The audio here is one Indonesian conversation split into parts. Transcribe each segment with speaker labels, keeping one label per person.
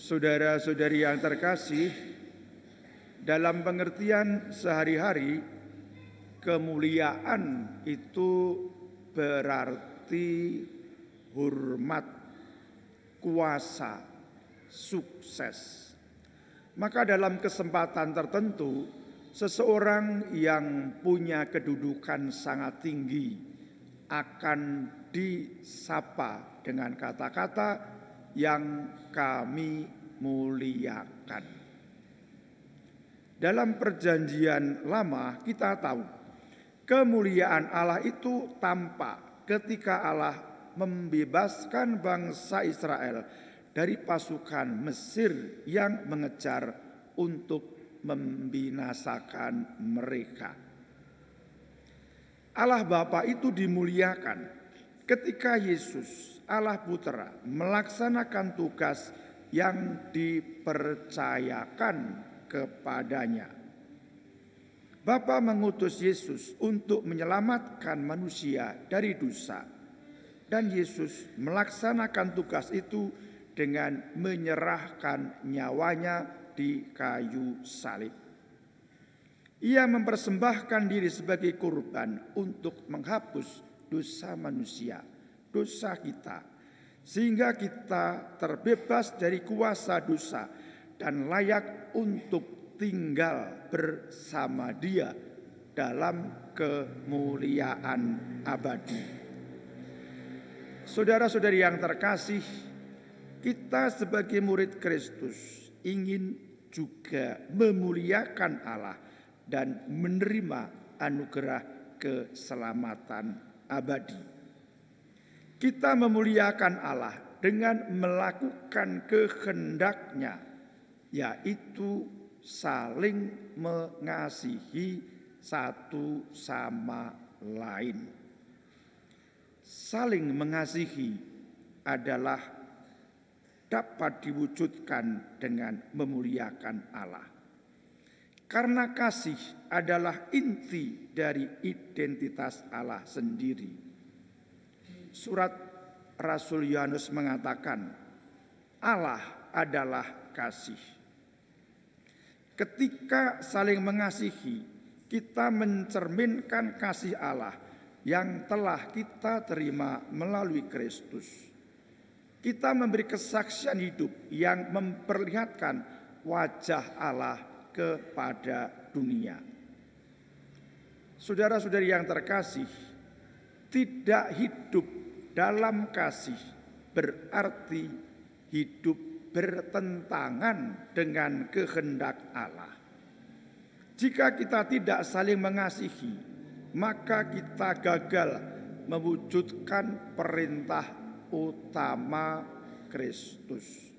Speaker 1: Saudara-saudari yang terkasih, dalam pengertian sehari-hari, kemuliaan itu berarti hormat, kuasa, sukses. Maka dalam kesempatan tertentu, seseorang yang punya kedudukan sangat tinggi akan disapa dengan kata-kata yang kami muliakan. Dalam perjanjian lama kita tahu kemuliaan Allah itu tampak ketika Allah membebaskan bangsa Israel dari pasukan Mesir yang mengejar untuk membinasakan mereka. Allah Bapa itu dimuliakan ketika Yesus Allah Putra melaksanakan tugas yang dipercayakan kepadanya. Bapa mengutus Yesus untuk menyelamatkan manusia dari dosa, dan Yesus melaksanakan tugas itu dengan menyerahkan nyawanya di kayu salib. Ia mempersembahkan diri sebagai kurban untuk menghapus dosa manusia, dosa kita, sehingga kita terbebas dari kuasa dosa dan layak untuk tinggal bersama Dia dalam kemuliaan abadi. Saudara-saudari yang terkasih, kita sebagai murid Kristus ingin juga memuliakan Allah dan menerima anugerah keselamatan abadi. Kita memuliakan Allah dengan melakukan kehendak-Nya, yaitu saling mengasihi satu sama lain. Saling mengasihi adalah dapat diwujudkan dengan memuliakan Allah. Karena kasih adalah inti dari identitas Allah sendiri. Surat Rasul Yohanes mengatakan, Allah adalah kasih. Ketika saling mengasihi, kita mencerminkan kasih Allah yang telah kita terima melalui Kristus. Kita memberi kesaksian hidup yang memperlihatkan wajah Allah kepada dunia. Saudara-saudari yang terkasih, tidak hidup dalam kasih berarti hidup bertentangan dengan kehendak Allah. Jika kita tidak saling mengasihi, maka kita gagal mewujudkan perintah utama Kristus.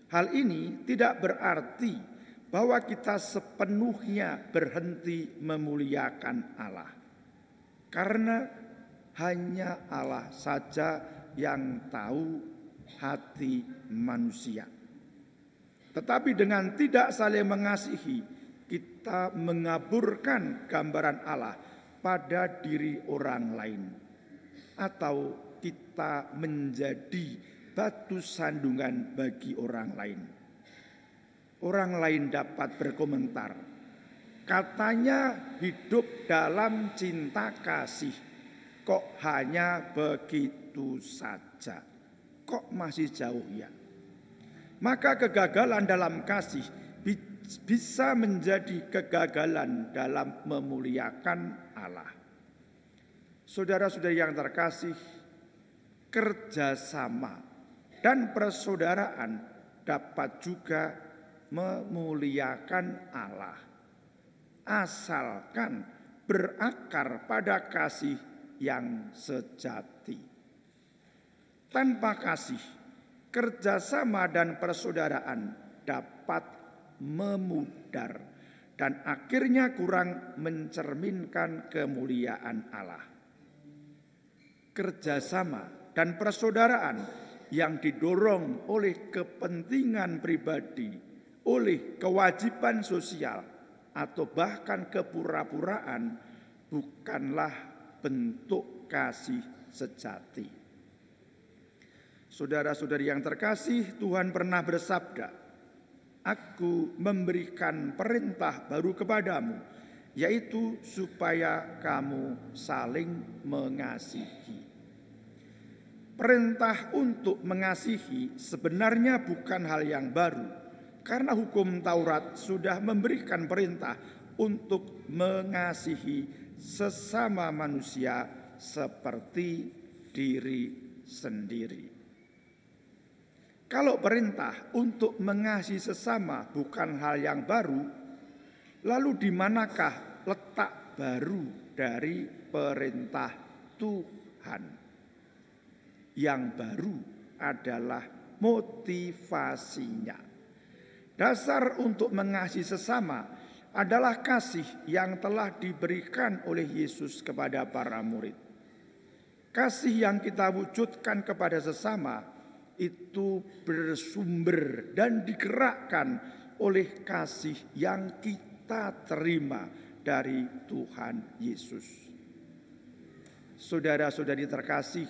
Speaker 1: Hal ini tidak berarti bahwa kita sepenuhnya berhenti memuliakan Allah, karena hanya Allah saja yang tahu hati manusia. Tetapi dengan tidak saling mengasihi, kita mengaburkan gambaran Allah pada diri orang lain, atau kita menjadi batu sandungan bagi orang lain. Orang lain dapat berkomentar, katanya hidup dalam cinta kasih, kok hanya begitu saja, kok masih jauh ya. Maka kegagalan dalam kasih bisa menjadi kegagalan dalam memuliakan Allah. Saudara-saudari yang terkasih, kerjasama dan persaudaraan dapat juga memuliakan Allah, asalkan berakar pada kasih yang sejati. Tanpa kasih, kerjasama dan persaudaraan dapat memudar dan akhirnya kurang mencerminkan kemuliaan Allah. Kerjasama dan persaudaraan yang didorong oleh kepentingan pribadi, oleh kewajiban sosial, atau bahkan kepura-puraan bukanlah bentuk kasih sejati. Saudara-saudari yang terkasih, Tuhan pernah bersabda, "Aku memberikan perintah baru kepadamu, yaitu supaya kamu saling mengasihi." Perintah untuk mengasihi sebenarnya bukan hal yang baru, karena hukum Taurat sudah memberikan perintah untuk mengasihi sesama manusia seperti diri sendiri. Kalau perintah untuk mengasihi sesama bukan hal yang baru, lalu di manakah letak baru dari perintah Tuhan? Yang baru adalah motivasinya. Dasar untuk mengasihi sesama adalah kasih yang telah diberikan oleh Yesus kepada para murid. Kasih yang kita wujudkan kepada sesama itu bersumber dan digerakkan oleh kasih yang kita terima dari Tuhan Yesus. Saudara-saudari terkasih,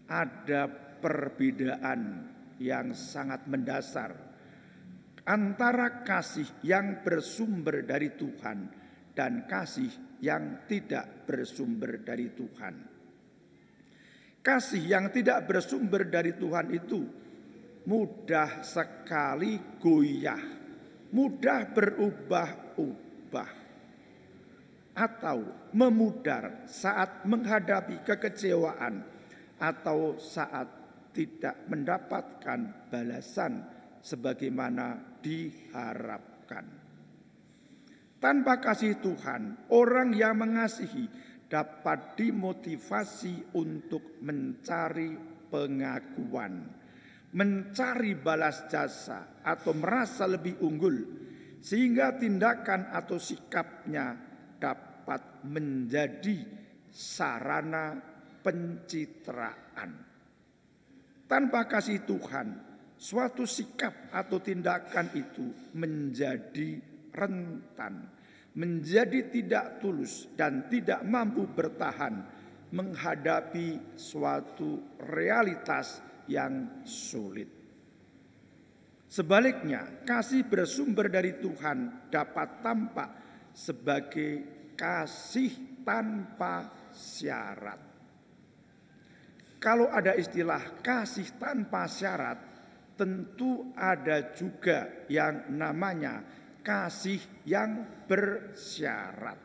Speaker 1: ada perbedaan yang sangat mendasar antara kasih yang bersumber dari Tuhan dan kasih yang tidak bersumber dari Tuhan. Kasih yang tidak bersumber dari Tuhan itu mudah sekali goyah, mudah berubah-ubah, atau memudar saat menghadapi kekecewaan atau saat tidak mendapatkan balasan sebagaimana diharapkan. Tanpa kasih Tuhan, orang yang mengasihi dapat dimotivasi untuk mencari pengakuan, mencari balas jasa, atau merasa lebih unggul, sehingga tindakan atau sikapnya dapat menjadi sarana pencitraan. Tanpa kasih Tuhan, suatu sikap atau tindakan itu menjadi rentan, menjadi tidak tulus dan tidak mampu bertahan menghadapi suatu realitas yang sulit. Sebaliknya, kasih bersumber dari Tuhan dapat tampak sebagai kasih tanpa syarat. Kalau ada istilah kasih tanpa syarat, tentu ada juga yang namanya kasih yang bersyarat.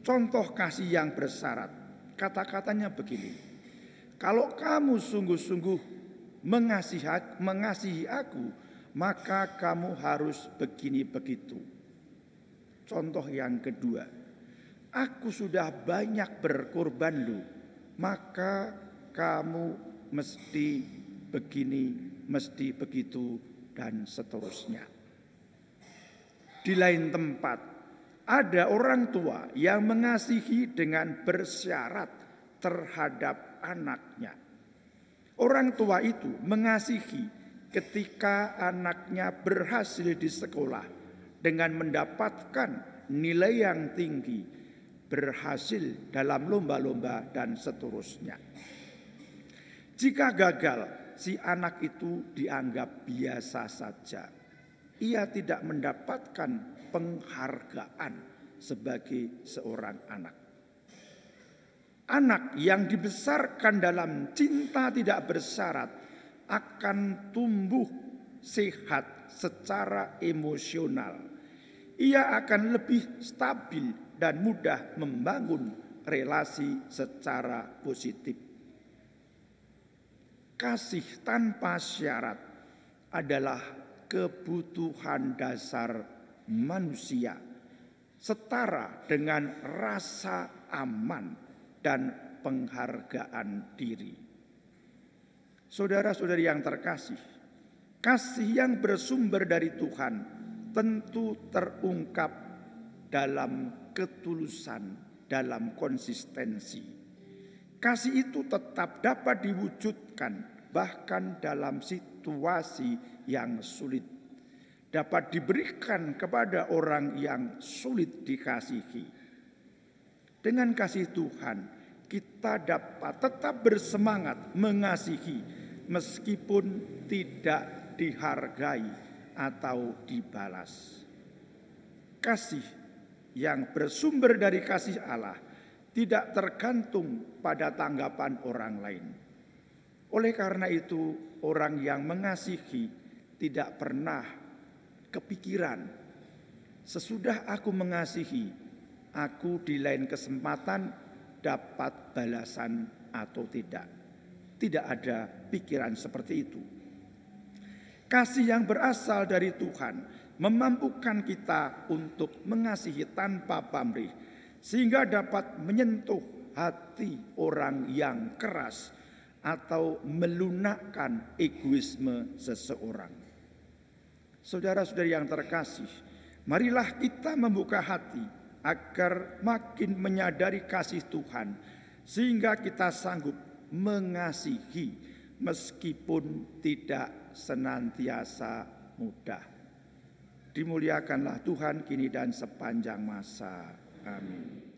Speaker 1: Contoh kasih yang bersyarat, kata-katanya begini: kalau kamu sungguh-sungguh mengasihi aku, maka kamu harus begini begitu. Contoh yang kedua, aku sudah banyak berkorban loh, maka kamu mesti begini, mesti begitu, dan seterusnya. Di lain tempat, ada orang tua yang mengasihi dengan bersyarat terhadap anaknya. Orang tua itu mengasihi ketika anaknya berhasil di sekolah dengan mendapatkan nilai yang tinggi, berhasil dalam lomba-lomba, dan seterusnya. Jika gagal, si anak itu dianggap biasa saja. Ia tidak mendapatkan penghargaan sebagai seorang anak. Anak yang dibesarkan dalam cinta tidak bersyarat akan tumbuh sehat secara emosional. Ia akan lebih stabil dan mudah membangun relasi secara positif. Kasih tanpa syarat adalah kebutuhan dasar manusia, setara dengan rasa aman dan penghargaan diri. Saudara-saudari yang terkasih, kasih yang bersumber dari Tuhan tentu terungkap dalam ketulusan, dalam konsistensi. Kasih itu tetap dapat diwujudkan bahkan dalam situasi yang sulit, dapat diberikan kepada orang yang sulit dikasihi. Dengan kasih Tuhan, kita dapat tetap bersemangat mengasihi meskipun tidak dihargai atau dibalas. Kasih yang bersumber dari kasih Allah tidak tergantung pada tanggapan orang lain. Oleh karena itu, orang yang mengasihi tidak pernah kepikiran, sesudah aku mengasihi, aku di lain kesempatan dapat balasan atau tidak. Tidak ada pikiran seperti itu. Kasih yang berasal dari Tuhan memampukan kita untuk mengasihi tanpa pamrih, sehingga dapat menyentuh hati orang yang keras atau melunakkan egoisme seseorang. Saudara-saudari yang terkasih, marilah kita membuka hati agar makin menyadari kasih Tuhan, sehingga kita sanggup mengasihi meskipun tidak senantiasa mudah. Dimuliakanlah Tuhan kini dan sepanjang masa. Amin.